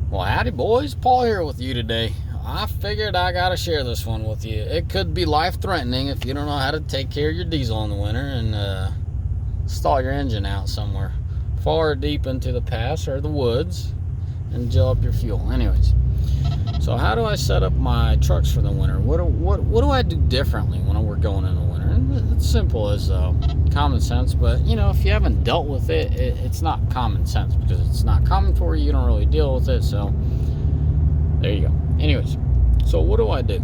Well, howdy, boys. Paul here with you today. I figured I gotta share this one with you. It could be life-threatening if you don't know how to take care of your diesel in the winter and stall your engine out somewhere far deep into the pass or the woods and gel up your fuel. Anyways, so how do I set up my trucks for the winter? What do I do differently when we're going in the winter? And it's simple as common sense, but if you haven't dealt with it, it's not common sense because it's not common for you. You don't really deal with it, so there you go. Anyways, so what do I do?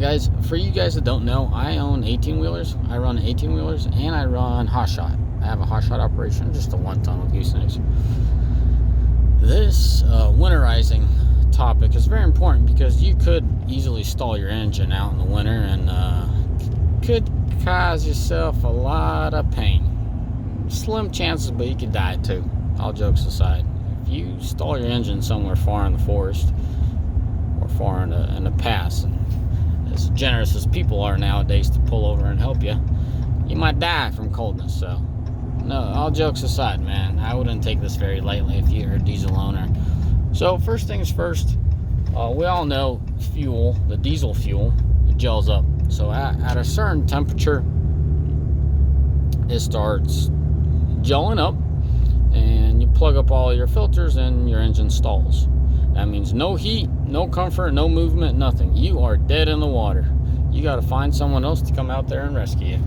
Guys, for you guys that don't know, I own 18-wheelers. I run 18-wheelers and I run hot shot. I have a hot shot operation, just a 1-ton with goosenecks. This winterizing topic is very important because you could easily stall your engine out in the winter and could cause yourself a lot of pain. Slim chances, but you could die too. All jokes aside, if you stall your engine somewhere far in the forest or far in the pass, and as generous as people are nowadays to pull over and help you, you might die from coldness. So no, all jokes aside, man, I wouldn't take this very lightly if you're a diesel owner. So first things first, we all know fuel, the diesel fuel, it gels up. So at a certain temperature, it starts gelling up, and you plug up all your filters and your engine stalls. That means no heat, no comfort, no movement, nothing. You are dead in the water. You got to find someone else to come out there and rescue you.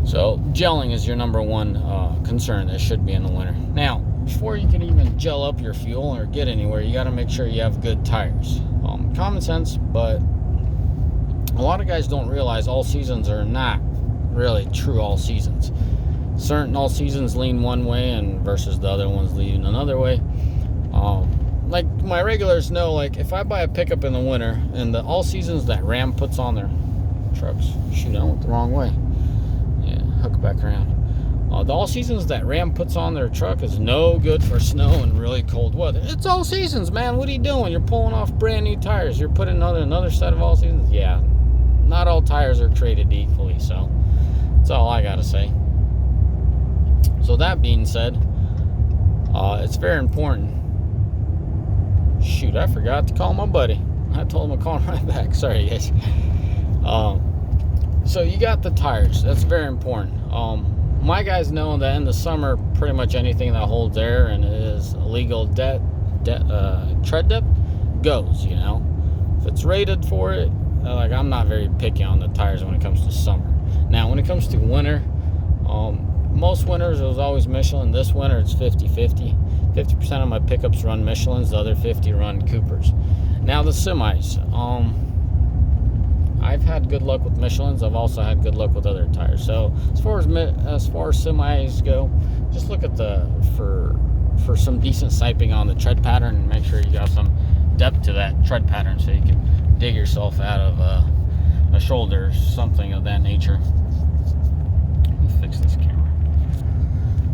So gelling is your number one concern that should be in the winter. Now, before you can even gel up your fuel or get anywhere, you got to make sure you have good tires. Common sense, but a lot of guys don't realize all seasons are not really true all seasons. Certain all seasons lean one way and versus the other ones lean another way. Like my regulars know, like if I buy a pickup in the winter and the all seasons that Ram puts on their trucks, shoot, I went the wrong way. Yeah, hook it back around. The all seasons that Ram puts on their truck is no good for snow and really cold weather. It's all seasons, man. What are you doing? You're pulling off brand new tires. You're putting another set of all seasons. Yeah, not all tires are created equally. So that's all I gotta say. So that being said, it's very important. Shoot, I forgot to call my buddy. I told him to call him right back. Sorry, guys. So you got the tires. That's very important. My guys know that in the summer, pretty much anything that holds air and is illegal tread depth goes, If it's rated for it, like I'm not very picky on the tires when it comes to summer. Now, when it comes to winter, most winters it was always Michelin. This winter it's 50-50. 50% of my pickups run Michelins, the other 50 run Coopers. Now the semis, I've had good luck with Michelins. I've also had good luck with other tires. So as far as semis go, just look at for some decent siping on the tread pattern and make sure you got some depth to that tread pattern so you can dig yourself out of a shoulder, something of that nature. Let me fix this camera.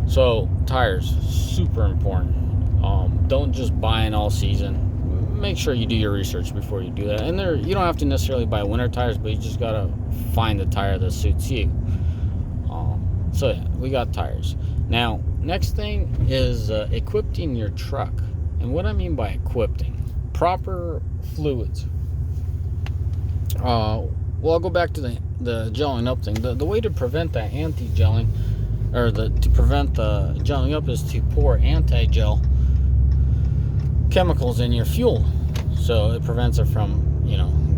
So tires, super important. Don't just buy an all season. Make sure you do your research before you do that. And you don't have to necessarily buy winter tires, but you just gotta find the tire that suits you. So yeah, we got tires. Now, next thing is equipping your truck. And what I mean by equipping, proper fluids. Well, I'll go back to the gelling up thing. The way to prevent that anti-gelling, or to prevent the gelling up, is to pour anti-gel chemicals in your fuel, so it prevents it from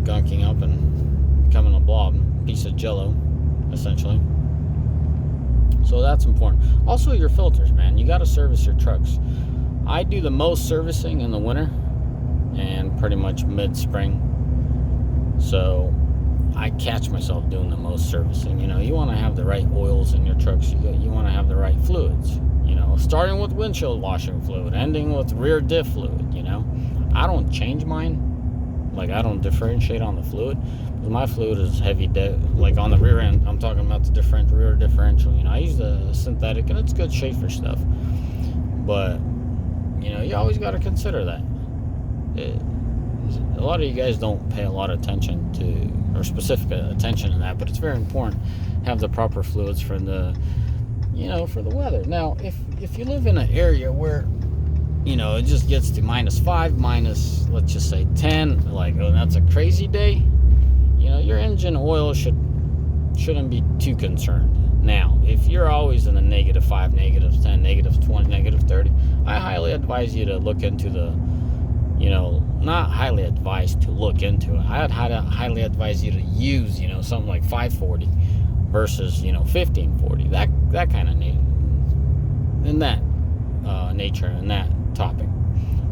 gunking up and becoming a blob, piece of jello, essentially. So that's important. Also, your filters, man. You got to service your trucks. I do the most servicing in the winter and pretty much mid-spring, so I catch myself doing the most servicing. You want to have the right oils in your trucks. You want to have the right fluids. Starting with windshield washing fluid, ending with rear diff fluid. I don't change mine. Like, I don't differentiate on the fluid. My fluid is heavy, like on the rear end. I'm talking about the different rear differential. I use the synthetic, and it's good Schaefer stuff. But you always got to consider that. A lot of you guys don't pay a lot of attention to, or specific attention to that, but it's very important to have the proper fluids for the, for the weather. Now, if you live in an area where you know, it just gets to -5, minus, let's just say 10, like, oh, that's a crazy day, you know, your engine oil shouldn't be too concerned. Now, if you're always in the -5, -10, -20, -30, I highly advise you to look into the, you know, not highly advised to look into it. I'd highly advise you to use, you know, something like 540 versus, you know, 1540. That kind of in that nature and that topic.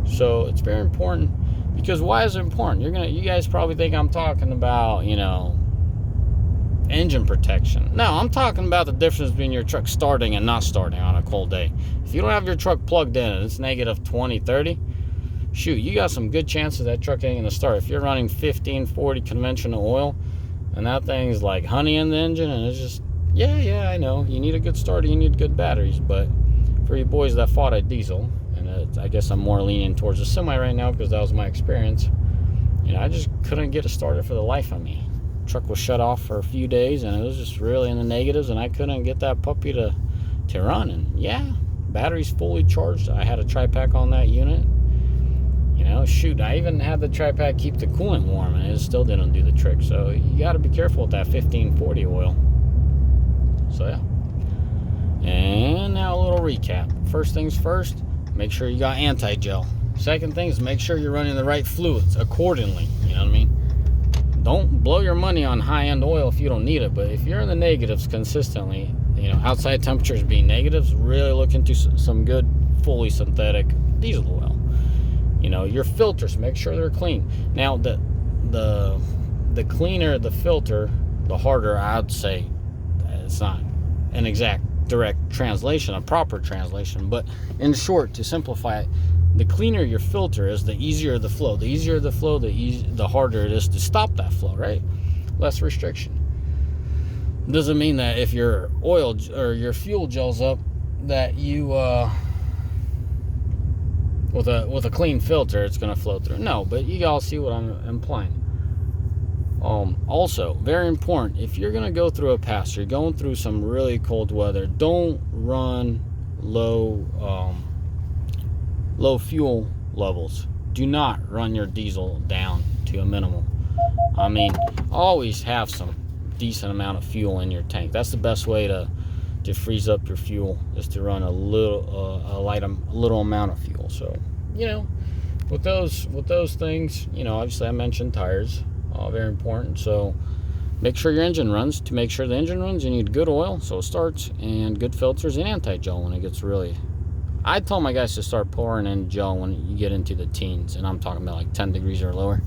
So it's very important, because why is it important? You guys probably think I'm talking about, you know, engine protection. No, I'm talking about the difference between your truck starting and not starting on a cold day. If you don't have your truck plugged in and it's -20, 30, shoot, you got some good chances that truck ain't gonna start. If you're running 1540 conventional oil and that thing's like honey in the engine, and it's just, yeah, I know, you need a good starter, you need good batteries, but for you boys that fought a diesel, and I guess I'm more leaning towards a semi right now because that was my experience, you know, I just couldn't get a starter for the life of me. Truck was shut off for a few days and it was just really in the negatives, and I couldn't get that puppy to run. And yeah, battery's fully charged. I had a tri-pack on that unit, you know, shoot, I even had the tri-pack keep the coolant warm and it still didn't do the trick. So you got to be careful with that 1540 oil. So yeah, and now a little recap. First things first, make sure you got anti-gel. Second thing is make sure you're running the right fluids accordingly, you know what I mean? Don't blow your money on high-end oil if you don't need it. But if you're in the negatives consistently, you know, outside temperatures being negatives, really look into some good fully synthetic diesel oil. You know, your filters, make sure they're clean. Now, the cleaner the filter, the harder, I'd say. It's not an exact direct translation, a proper translation, but in short, to simplify it, the cleaner your filter is, the easier the flow. The easier the flow, the harder it is to stop that flow, right? Less restriction. Doesn't mean that if your oil or your fuel gels up that you with a clean filter it's going to flow through. No, but you all see what I'm implying. Also, very important, if you're going to go through a pass, you're going through some really cold weather, don't run low fuel levels. Do not run your diesel down to a minimum. I mean, always have some decent amount of fuel in your tank. That's the best way to freeze up your fuel, is to run a little amount of fuel. So, you know, with those things, you know, obviously I mentioned tires, very important. So make sure your engine runs. To make sure the engine runs, you need good oil so it starts, and good filters, and anti-gel when it gets really, I tell my guys to start pouring in gel when you get into the teens, and I'm talking about like 10 degrees or lower.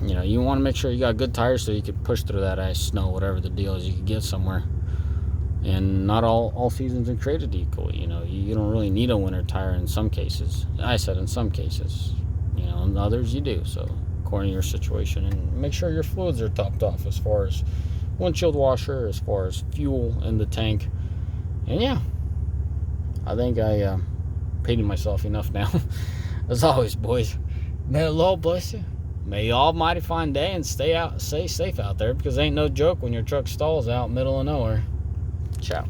You know, you want to make sure you got good tires so you can push through that ice, snow, whatever the deal is, you can get somewhere. And not all seasons are created equal. You know, you don't really need a winter tire in some cases. I said in some cases, you know, in others you do. So according to your situation, and make sure your fluids are topped off as far as windshield washer, as far as fuel in the tank. And yeah, I think I painted myself enough now. As always, boys, may the Lord bless you. May you all mighty fine day, and stay safe out there, because it ain't no joke when your truck stalls out middle of nowhere. Ciao.